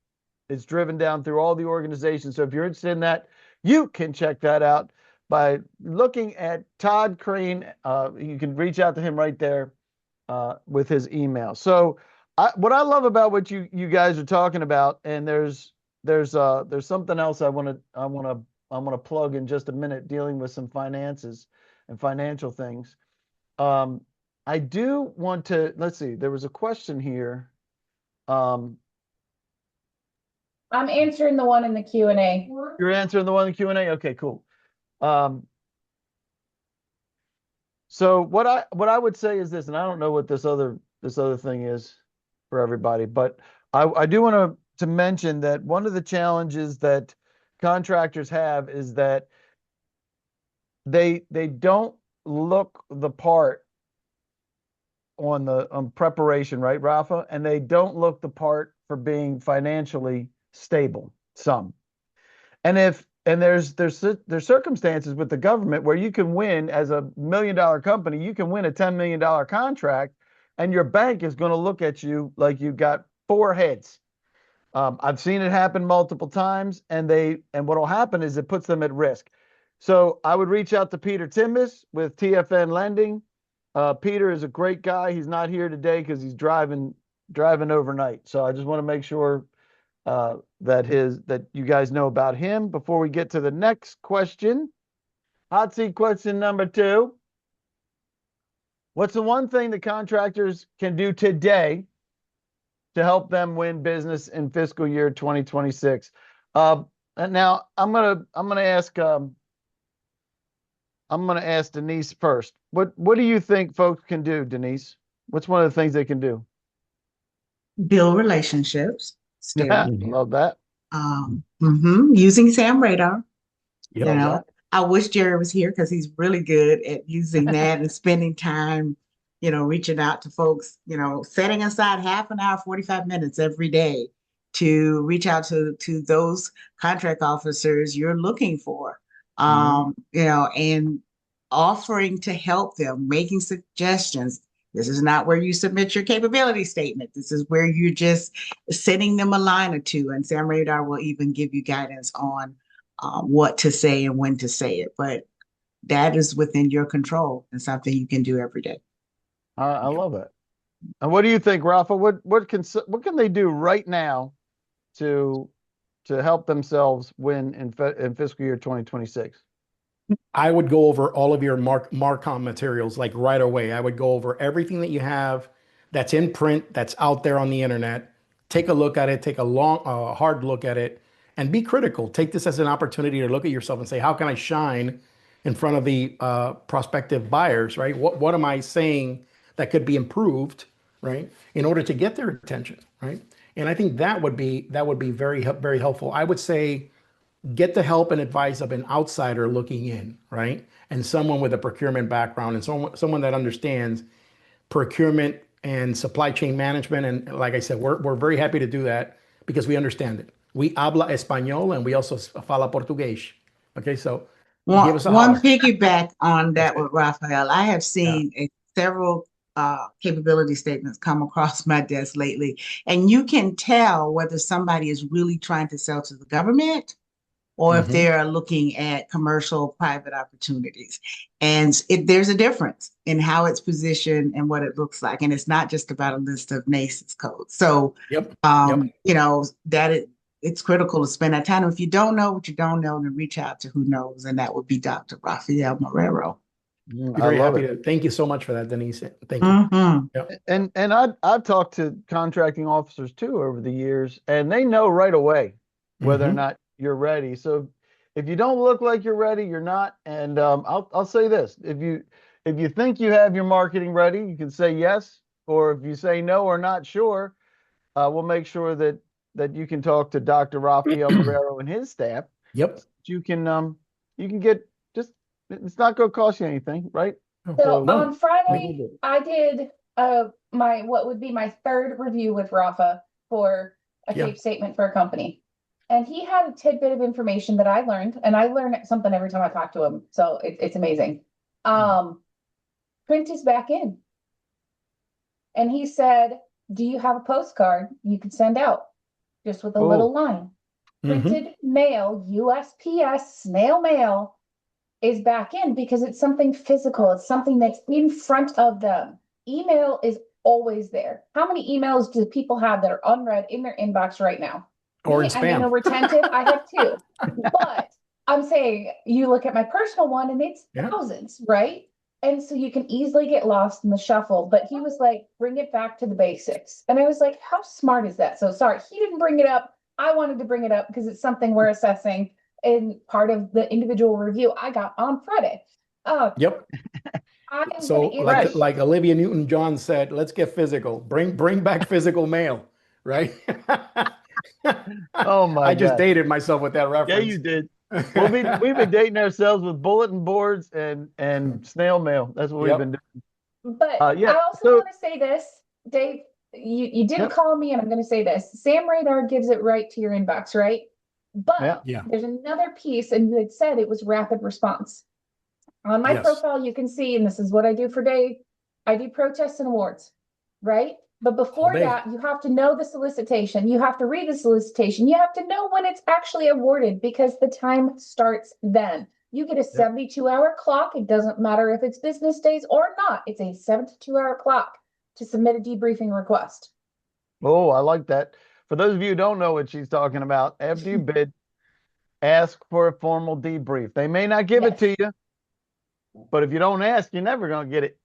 it's driven down through all the organizations. So if you're interested in that, you can check that out by looking at Todd Crane. You can reach out to him right there with his email. So what I love about what you guys are talking about, and there's something else I want to plug in just a minute, dealing with some finances and financial things. I do want to, let's see, there was a question here. I'm answering the one in the Q&A. You're answering the one in the Q&A? Okay, cool. So what I would say is this, and I don't know what this other thing is for everybody, but I do want to mention that one of the challenges that contractors have is that they don't look the part on preparation, right, Rafa? And they don't look the part for being financially stable. Some, and there's circumstances with the government where you can win as $1 million company, you can win a $10 million contract, and your bank is going to look at you like you got 4 heads. I've seen it happen multiple times, and what will happen is it puts them at risk. So I would reach out to Peter Timbus with TFN Lending. Peter is a great guy. He's not here today because he's driving overnight. So I just want to make sure that you guys know about him before we get to the next question. Hot seat question number 2. What's the one thing that contractors can do today to help them win business in fiscal year 2026? And now I'm gonna ask Denise first. What do you think folks can do, Denise? What's one of the things they can do? Build relationships still. Love that. Using Sam Radar. Yep. You know, I wish Jerry was here because he's really good at using that and spending time, reaching out to folks, setting aside half an hour, 45 minutes every day to reach out to those contract officers you're looking for, and offering to help them, making suggestions. This is not where you submit your capability statement. This is where you're just sending them a line or two, and Sam Radar will even give you guidance on what to say and when to say it. But that is within your control and something you can do every day. I love it. And what do you think, Rafa? What can they do right now to help themselves win in fiscal year 2026? I would go over all of your Marcom materials like right away. I would go over everything that you have that's in print, that's out there on the internet. Take a look at it, take a hard look at it, and be critical. Take this as an opportunity to look at yourself and say, how can I shine in front of the prospective buyers, right? What am I saying that could be improved, right, in order to get their attention, right? And I think that would be very, very helpful. I would say, get the help and advice of an outsider looking in, right? And someone with a procurement background and someone that understands procurement and supply chain management. And like I said, we're very happy to do that because we understand it. We habla español and we also fala portugués. Okay, so One, Give us a one holler. piggyback on That's that it. with Raphael. I have Yeah. seen several capability statements come across my desk lately, and you can tell whether somebody is really trying to sell to the government or if Mhm. they are looking at commercial private opportunities. And there's a difference in how it's positioned and what it looks like. And it's not just about a list of NACES codes. So, Yep. Yep. you know, it's critical to spend that time. If you don't know what you don't know, then reach out to who knows, and that would be Dr. Rafael Marrero. Be I very love happy it. to. Thank you so much for that, Denise. Thank you. Mm-hmm. Yep. And I've talked to contracting officers too over the years, and they know right away whether or Mhm. not you're ready. So if you don't look like you're ready, you're not. And I'll say this: if you think you have your marketing ready, you can say yes, or if you say no or not sure, we'll make sure that you can talk to Dr. Rafael Marrero and his staff. Yep. You can get just it's not going to cost you anything, right? So So on No. we Friday, will do it. I did my what would be my third review with Rafa for a Yeah. CAPE statement for a company. And he had a tidbit of information that I learned, and I learn something every time I talk to him. So it's amazing. Print is back in. And he said, do you have a postcard you can send out just with a little line? Mhm. Printed mail, USPS, snail mail is back in because it's something physical. It's something that's in front of them. Email is always there. How many emails do people have that are unread in their inbox right now? Or in I mean, a spam. retentive, I have two. But I'm saying you look at my personal one and it's Yeah. thousands, right? And so you can easily get lost in the shuffle. But he was like, bring it back to the basics. And I was like, how smart is that? So sorry, he didn't bring it up. I wanted to bring it up because it's something we're assessing in part of the individual review I got on Friday. Yep. I am So going Right. to like Olivia Newton-John said, let's get physical. Bring back physical mail, right? Oh my I just God. dated myself with that Yeah, you reference. did. We've been dating ourselves with bulletin boards and snail mail. That's what we've been Yep. doing. But Yeah. I also So want to say this, Dave, you didn't yep. call me, and I'm going to say this. Sam Radar gives it right to your inbox, right? Yeah. But Yeah. there's another piece, and you had said it was rapid response. On my Yes. profile, you can see, and this is what I do for Dave, I do protests and awards, right? But All before day. that, you have to know the solicitation. You have to read the solicitation. You have to know when it's actually awarded because the time starts then. You get a 72-hour clock. It doesn't matter if it's business days or not. It's a 72-hour clock to submit a debriefing request. Oh, I like that. For those of you who don't know what she's talking about, after you bid, ask for a formal debrief. They may not give it Yes. to you, but if you don't ask, you're never going to get it.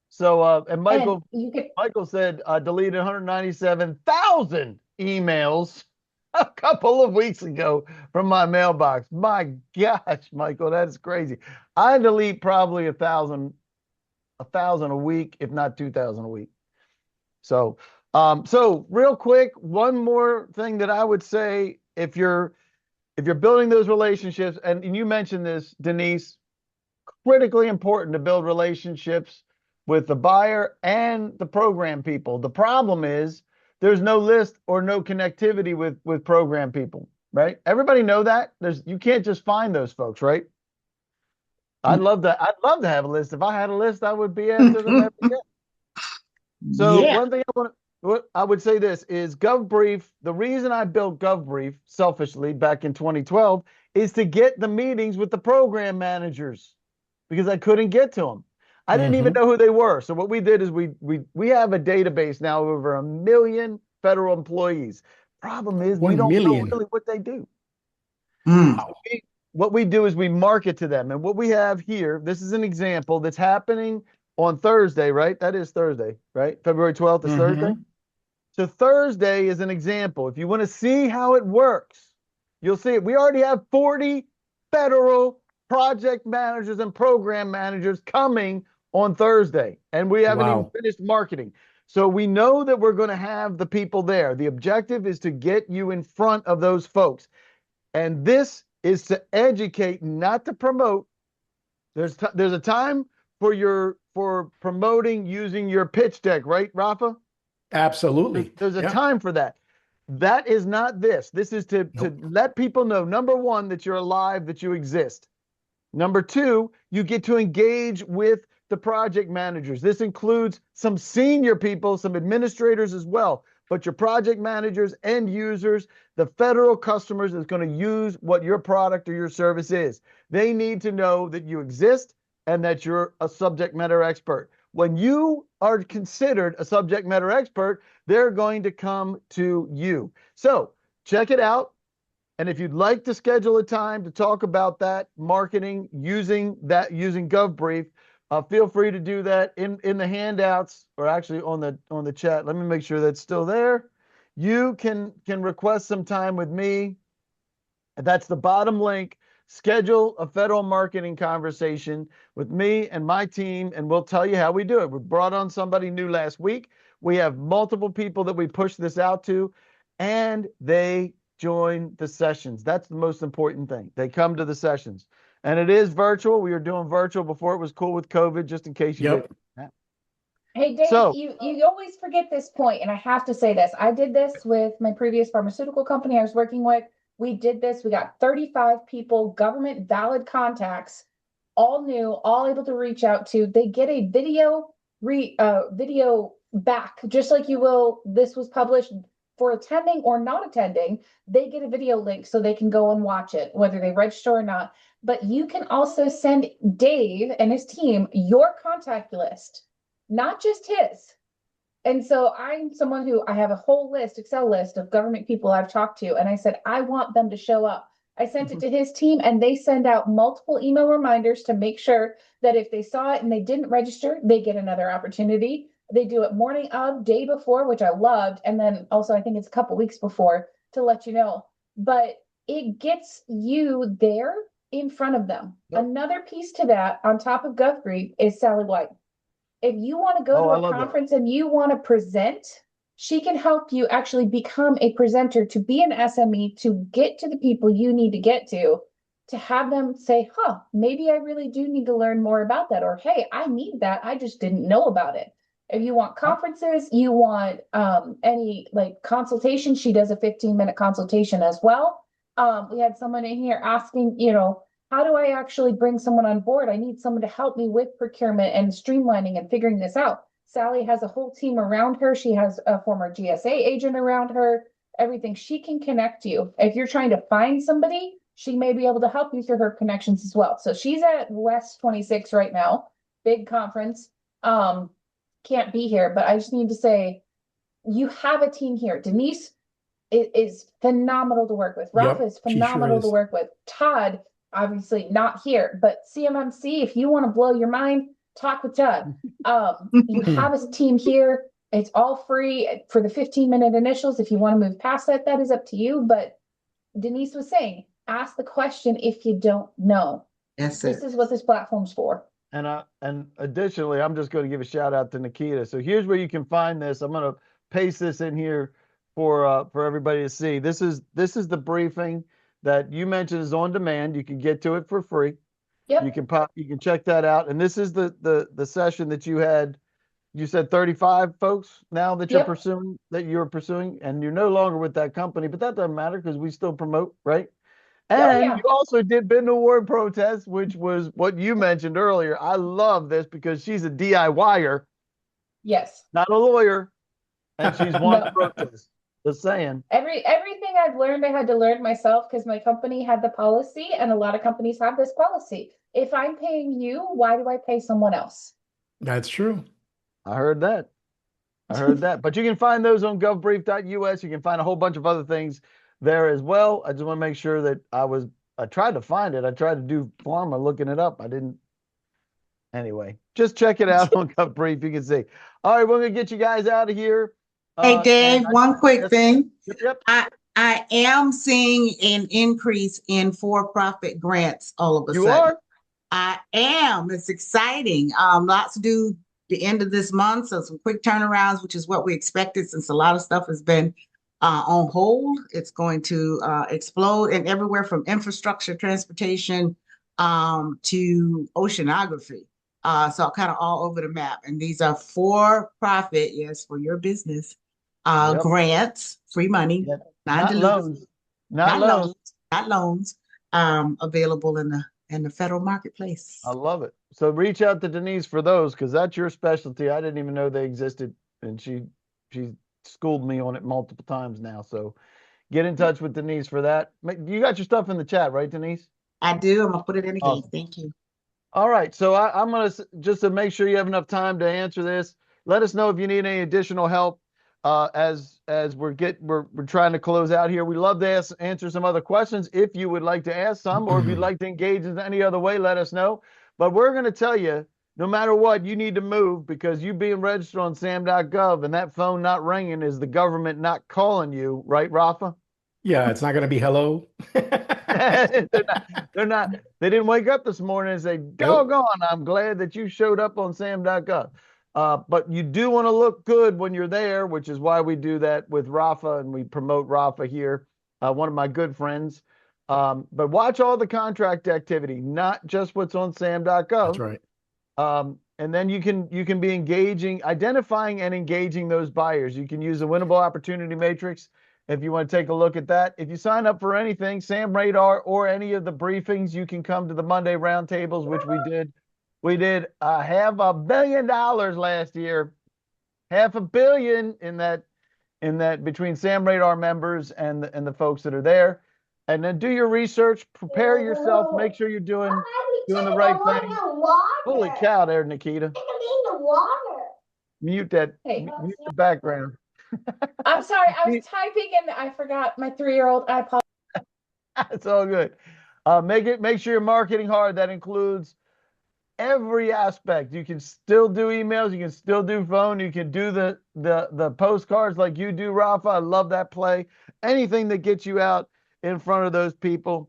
So, and And Michael you can said I deleted 197,000 emails a couple of weeks ago from my mailbox. My gosh, Michael, that is crazy. I delete probably a thousand a week, if not 2,000 a week. So, so real quick, one more thing that I would say, if you're building those relationships, and you mentioned this, Denise, critically important to build relationships with the buyer and the program people. The problem is there's no list or no connectivity with program people, right? Everybody know that. You can't just find those folks, right? I'd love to have a list. If I had a list, I would be after them every day. So Yeah. one thing what I would say this is GovBrief. The reason I built GovBrief selfishly back in 2012 is to get the meetings with the program managers because I couldn't get to them. I didn't even know who they were. So what we did is we have a database now of over 1 million federal employees. Problem is we 1 don't know million. really what they do. Mm. Wow. What we do is we market to them. And what we have here, this is an example that's happening on Thursday, right? That is Thursday, right? February 12th is Thursday. So Thursday is an example. If you want to see how it works, you'll see it. We already have 40 federal project managers and program managers coming on Thursday, and we haven't even Wow. finished marketing. So we know that we're going to have the people there. The objective is to get you in front of those folks. And this is to educate, not to promote. There's a time for promoting using your pitch deck, right, Rafa? Absolutely. There's a Yeah. time for that. That is not this. This is to Nope. let people know, number one, that you're alive, that you exist. Number two, you get to engage with the project managers. This includes some senior people, some administrators as well, but your project managers, end users, the federal customers is going to use what your product or your service is. They need to know that you exist and that you're a subject matter expert. When you are considered a subject matter expert, they're going to come to you. So check it out. And if you'd like to schedule a time to talk about that marketing using GovBrief, feel free to do that in the handouts or actually on the chat. Let me make sure that's still there. You can request some time with me. That's the bottom link. Schedule a federal marketing conversation with me and my team, and we'll tell you how we do it. We brought on somebody new last week. We have multiple people that we push this out to, and they join the sessions. That's the most important thing. They come to the sessions. And it is virtual. We were doing virtual before it was cool with COVID, just in case you didn't. Hey, Dave, So- you always forget this point, and I have to say this. I did this with my previous pharmaceutical company I was working with. We did this. We got 35 people, government valid contacts, all new, all able to reach out to. They get a video back, just like you will. This was published for attending or not attending. They get a video link so they can go and watch it, whether they register or not. But you can also send Dave and his team your contact list, not just his. And so I'm someone who I have a whole list, Excel list of government people I've talked to. And I said, I want them to show up. I sent it to his team and they send out multiple email reminders to make sure that if they saw it and they didn't register, they get another opportunity. They do it morning of, day before, which I loved. And then also I think it's a couple weeks before to let you know. But it gets you there in front of them. Yep. Another piece to that on top of GovBrief is Sally White. If you want to go to a conference and you want to present, she can help you actually become a presenter, to be an SME, to get to the people you need to get to have them say, huh, maybe I really do need to learn more about that. Or, hey, I need that. I just didn't know about it. If you want conferences, you want any like consultation, she does a 15-minute consultation as well. We had someone in here asking, how do I actually bring someone on board? I need someone to help me with procurement and streamlining and figuring this out. Sally has a whole team around her. She has a former GSA agent around her, everything. She can connect you. If you're trying to find somebody, she may be able to help you through her connections as well. So she's at West 26 right now, big conference. Can't be here, but I just need to say, you have a team here. Denise is phenomenal to work with. Ralph is phenomenal to work with. Todd, obviously not here, but CMMC, if you want to blow your mind, talk with Todd. You have a team here. It's all free for the 15-minute initials. If you want to move past that, that is up to you. But Denise was saying, ask the question if you don't know. This is what this platform's for. And additionally, I'm just going to give a shout out to Nikita. So here's where you can find this. I'm going to paste this in here for everybody to see. This is the briefing that you mentioned is on demand. You can get to it for free. Yep. You can check that out. And this is the session that you had. You said 35 folks now that you're pursuing, and you're no longer with that company, but that doesn't matter because we still promote, right? And you also did Bid and Award Protest, which was what you mentioned earlier. I love this because she's a DIYer. Yes. Not a lawyer. And she's won the protest. Just saying. Everything I've learned, I had to learn myself because my company had the policy, and a lot of companies have this policy. If I'm paying you, why do I pay someone else? That's true. I heard that. But you can find those on govbrief.us. You can find a whole bunch of other things there as well. I just want to make sure that I tried to find it. I tried to do pharma looking it up. I didn't. Anyway, just check it out on GovBrief. You can see. All right, we're going to get you guys out of here. Hey, Dave, one quick thing. Yep. I am seeing an increase in for-profit grants all of a sudden. You are? I am. It's exciting. Lots to do the end of this month, so some quick turnarounds, which is what we expected since a lot of stuff has been on hold. It's going to explode, and everywhere from infrastructure, transportation, to oceanography. So kind of all over the map. And these are for-profit, yes, for your business, grants, free money, not loans. Not loans, available in in the federal marketplace. I love it. So reach out to Denise for those, because that's your specialty. I didn't even know they existed, and she schooled me on it multiple times now. So get in touch with Denise for that. You got your stuff in the chat, right, Denise? I do. I'm gonna put it in again. Awesome. Thank you. All right. So I'm going to, just to make sure you have enough time to answer this, let us know if you need any additional help as we're trying to close out here. We love to answer some other questions. If you would like to ask some, or if you'd like to engage in any other way, let us know. But we're going to tell you, no matter what, you need to move, because you being registered on sam.gov and that phone not ringing is the government not calling you, right, Rafa? Yeah, it's not going to be hello. They're not, they didn't wake up this morning and say, doggone, I'm glad that you showed up on sam.gov. But you do want to look good when you're there, which is why we do that with Rafa, and we promote Rafa here, one of my good friends. But watch all the contract activity, not just what's on sam.gov. That's right. And then you can be identifying and engaging those buyers. You can use the winnable opportunity matrix if you want to take a look at that. If you sign up for anything, Sam Radar or any of the briefings, you can come to the Monday roundtables, which we did. We did $500 million last year, $500 million in that between Sam Radar members and the folks that are there. And then do your research, prepare yourself, make sure you're doing the right thing. Holy cow there, Nikita. Mute the background. I'm sorry, I was typing and I forgot my 3-year-old. I apologize. It's all good. Make sure you're marketing hard. That includes every aspect. You can still do emails, you can still do phone, you can do the postcards like you do, Rafa. I love that play. Anything that gets you out in front of those people.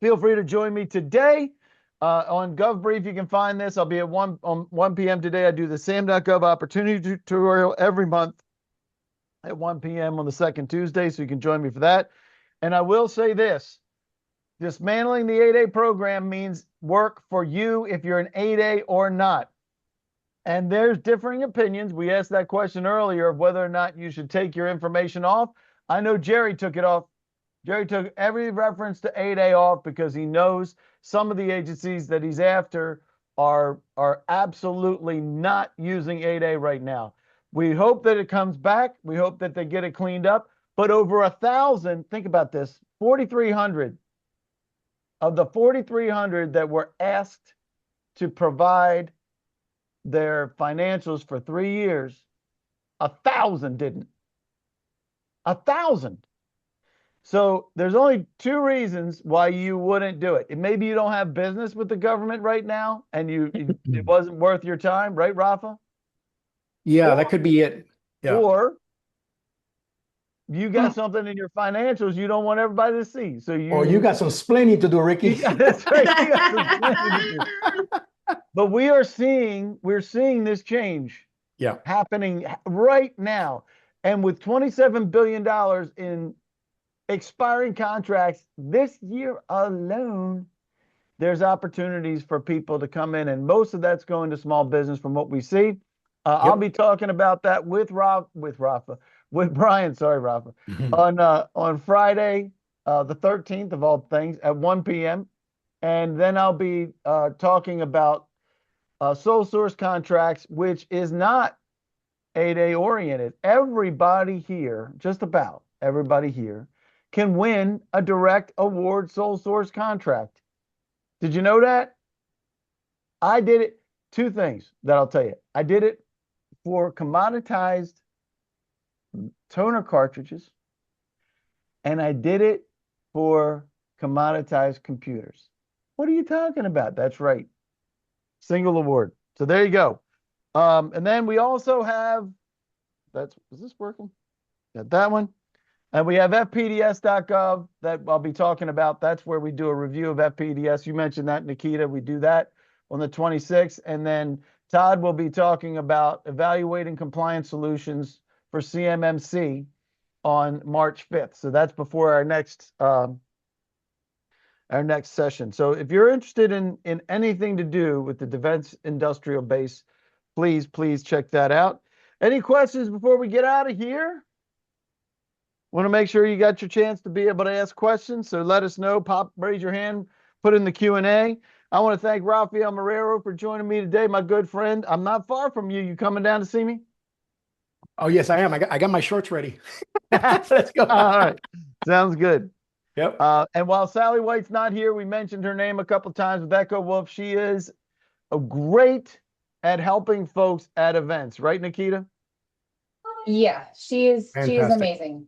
Feel free to join me today on GovBrief. You can find this. I'll be at 1 p.m. today. I do the sam.gov opportunity tutorial every month at 1 p.m. on the second Tuesday, so you can join me for that. And I will say this, dismantling the 8A program means work for you if you're an 8A or not. And there's differing opinions. We asked that question earlier of whether or not you should take your information off. I know Jerry took it off. Jerry took every reference to 8A off because he knows some of the agencies that he's after are absolutely not using 8A right now. We hope that it comes back. We hope that they get it cleaned up. But over 1,000, think about this, 4,300 of the 4,300 that were asked to provide their financials for 3 years, 1,000 didn't. 1,000. So there's only 2 reasons why you wouldn't do it. Maybe you don't have business with the government right now and it wasn't worth your time, right, Rafa? Yeah, that could be it. Yeah. Or you got something in your financials you don't want everybody to see. So you got some splaining to do, Ricky. That's right. You got some splaining to do. But we're seeing this change happening right now. And with $27 billion in expiring contracts this year alone, there's opportunities for people to come in, and most of that's going to small business from what we see. I'll be talking about that with Brian, sorry, Rafa, on Friday, the 13th of all things at 1 p.m. And then I'll be talking about sole source contracts, which is not 8A oriented. Everybody here, just about everybody here, can win a direct award sole source contract. Did you know that? I did it. 2 things that I'll tell you. I did it for commoditized toner cartridges, and I did it for commoditized computers. What are you talking about? That's right. Single award. So there you go. And then we also have, is this working? Got that one. And we have fpds.gov that I'll be talking about. That's where we do a review of FPDS. You mentioned that, Nikita. We do that on the 26th. And then Todd will be talking about evaluating compliance solutions for CMMC on March 5th. So that's before our next session. So if you're interested in anything to do with the defense industrial base, please check that out. Any questions before we get out of here? Want to make sure you got your chance to be able to ask questions. So let us know. Raise your hand. put in the Q&A. I want to thank Rafael Marrero for joining me today, my good friend. I'm not far from you. You coming down to see me? Oh, yes, I am. I got my shorts ready. Let's go. All right. Sounds good. Yep. And while Sally White's not here, we mentioned her name a couple times with Echo Wolf. She is great at helping folks at events, right, Nikita? Yeah, she is Fantastic. amazing.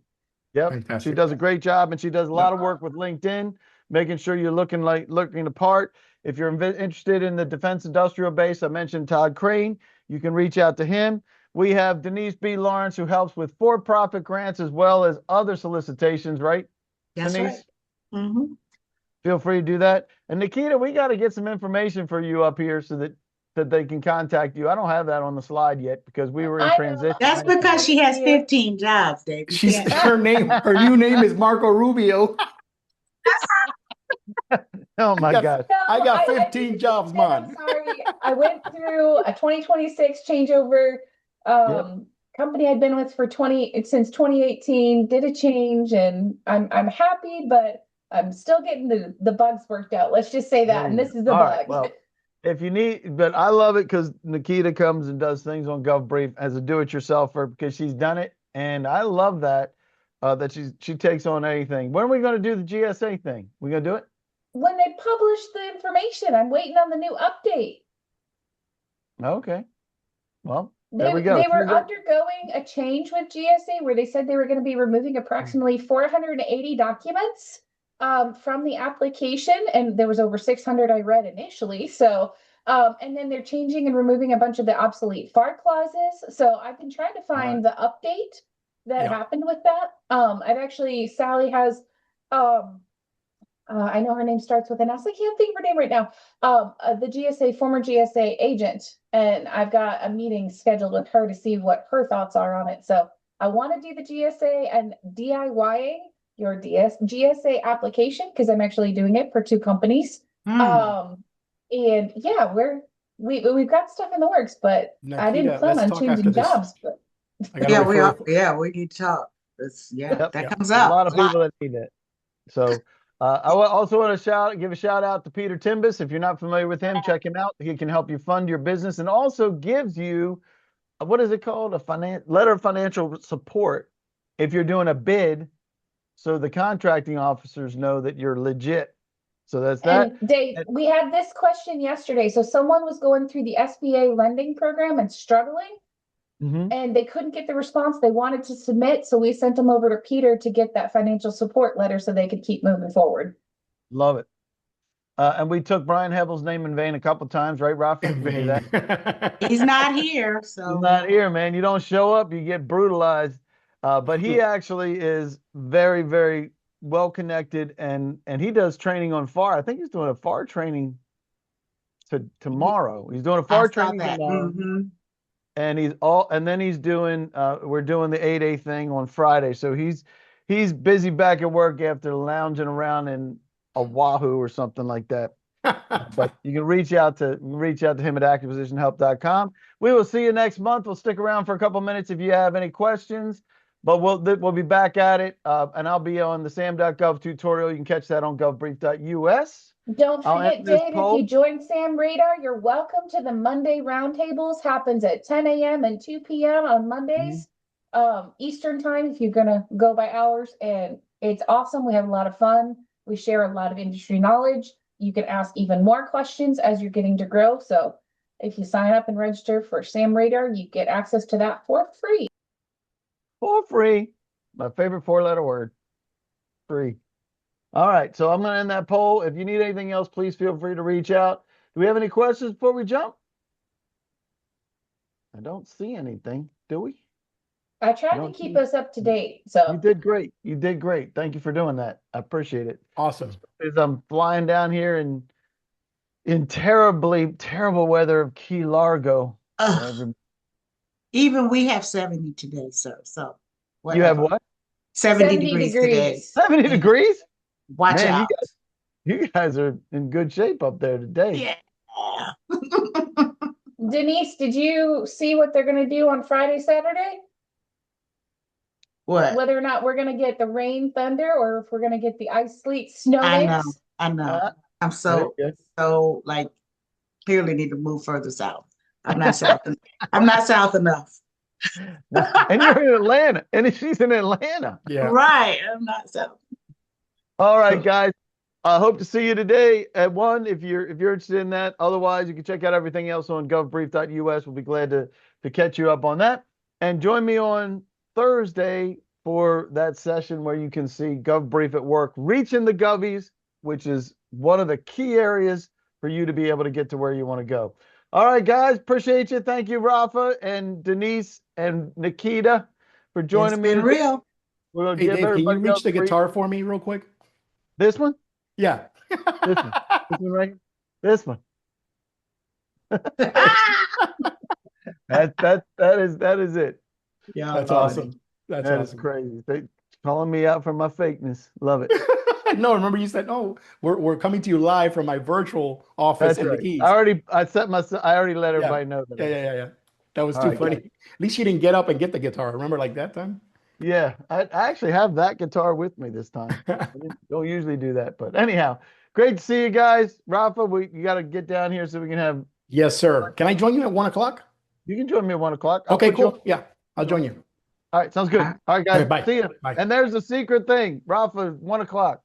Yep. Fantastic. She does a great job, and she does a lot of work with LinkedIn, making sure you're looking the part. If you're interested in the defense industrial base, I mentioned Todd Crane. You can reach out to him. We have Denise B. Lawrence, who helps with for-profit grants as well as other solicitations, right? That's Denise? right. Mm-hmm. Feel free to do that. And Nikita, we got to get some information for you up here so that they can contact you. I don't have that on the slide yet because we were in I know. transition. That's because she has 15 jobs, Dave. You can't- Her new name is Marco Rubio. Oh my gosh. I got No, 15 jobs, I'm man. sorry. I went through a 2026 changeover. Company I'd been with for since 2018, did a change, and I'm happy, but I'm still getting the bugs worked out. Let's just say that. And this is the All bug. right, well, if you need, but I love it because Nikita comes and does things on GovBrief as a do-it-yourselfer because she's done it, and I love that she takes on anything. When are we going to do the GSA thing? We going to do it? When they publish the information, I'm waiting on the new update. Okay. Well, there we go. They were undergoing a change with GSA where they said they were going to be removing approximately 480 documents from the application, and there was over 600 I read initially. So, and then they're changing and removing a bunch of the obsolete FAR clauses. So I've been trying to find the update that happened with that. Sally has, I know her name starts with an S. I can't think of her name right now. The former GSA agent, and I've got a meeting scheduled with her to see what her thoughts are on it. So I want to do the GSA and DIYing your GSA application because I'm actually doing it for 2 companies. And yeah, we've got stuff in the works, but Nikita, I didn't plan on changing jobs. But we need to talk. That comes up. A lot of people that need it. So I also want to give a shout out to Peter Timbus. If you're not familiar with him, check him out. He can help you fund your business and also gives you, what is it called? A letter of financial support if you're doing a bid, so the contracting officers know that you're legit. So that's that. And Dave, we had this question yesterday. So someone was going through the SBA lending program and struggling. And they couldn't get the response they wanted to submit. So we sent them over to Peter to get that financial support letter so they could keep moving forward. Love it. And we took Brian Hebel's name in vain a couple of times, right, Rafa? He's not here. So he's not here, man. You don't show up, you get brutalized. But he actually is very, very well connected, and he does training on FAR. I think he's doing a FAR training tomorrow. He's doing a FAR training tomorrow. And he's doing we're doing the 8A thing on Friday. So he's busy back at work after lounging around in Oahu or something like that. But you can reach out to him at acquisitionhelp.com. We will see you next month. We'll stick around for a couple minutes if you have any questions. But we'll be back at it, and I'll be on the sam.gov tutorial. You can catch that on govbrief.us. Don't forget, Dave, if you join Sam Radar, you're welcome to the Monday roundtables. Happens at 10 a.m. and 2 p.m. on Mondays, Eastern time, if you're going to go by hours. And it's awesome. We have a lot of fun. We share a lot of industry knowledge. You can ask even more questions as you're getting to grow. So if you sign up and register for Sam Radar, you get access to that for free. For free. My favorite 4-letter word. Free. All right. So I'm going to end that poll. If you need anything else, please feel free to reach out. Do we have any questions before we jump? I don't see anything. Do we? I tried to keep us up to date. So you did great. You did great. Thank you for doing that. I appreciate it. Awesome. As I'm flying down here in terribly terrible weather of Key Largo. Even we have 70 today, sir. So you have what? 70 degrees today. 70 degrees? Watch out. You guys are in good shape up there today. Yeah. Denise, did you see what they're going to do on Friday, Saturday? What? Whether or not we're going to get the rain, thunder, or if we're going to get the ice, sleet, snow. I know. I'm Very so, good. so like clearly need to move further south. I'm not south. I'm not south enough. And you're in Atlanta, and she's in Atlanta. Yeah. Right. I'm not south. All right, So, guys. I hope to see you today at 1 if you're interested in that. Otherwise, you can check out everything else on govbrief.us. We'll be glad to catch you up on that. And join me on Thursday for that session where you can see GovBrief at work, reaching the govies, which is one of the key areas for you to be able to get to where you want to go. All right, guys. Appreciate you. Thank you, Rafa and Denise and Nikita, for it's joining me been today. real. We'll Hey, give Dave, can you everybody reach else the brief. guitar for me real quick? This one? Yeah. This one. This one right here? This one. That is it. Yeah, That's funny. awesome. That's That is awesome. crazy. They calling me out for my fakeness. Love it. No, remember you said, no, we're coming to you live from my virtual office That's in the right. Keys. I already let Yeah. everybody know that. Yeah. That was All too right, funny. guys. At least you didn't get up and get the guitar. Remember like that time? Yeah, I actually have that guitar with me this time. Don't usually do that, but anyhow, great to see you guys. Rafa, you got to get down here so we can have. Yes, sir. Can I join you at 1 o'clock? You can join me at 1 o'clock. I'll Okay, put you on. cool. Yeah, I'll join you. All right, sounds good. All right, guys. Okay, bye. See you. Bye. And there's the secret thing, Rafa, 1 o'clock.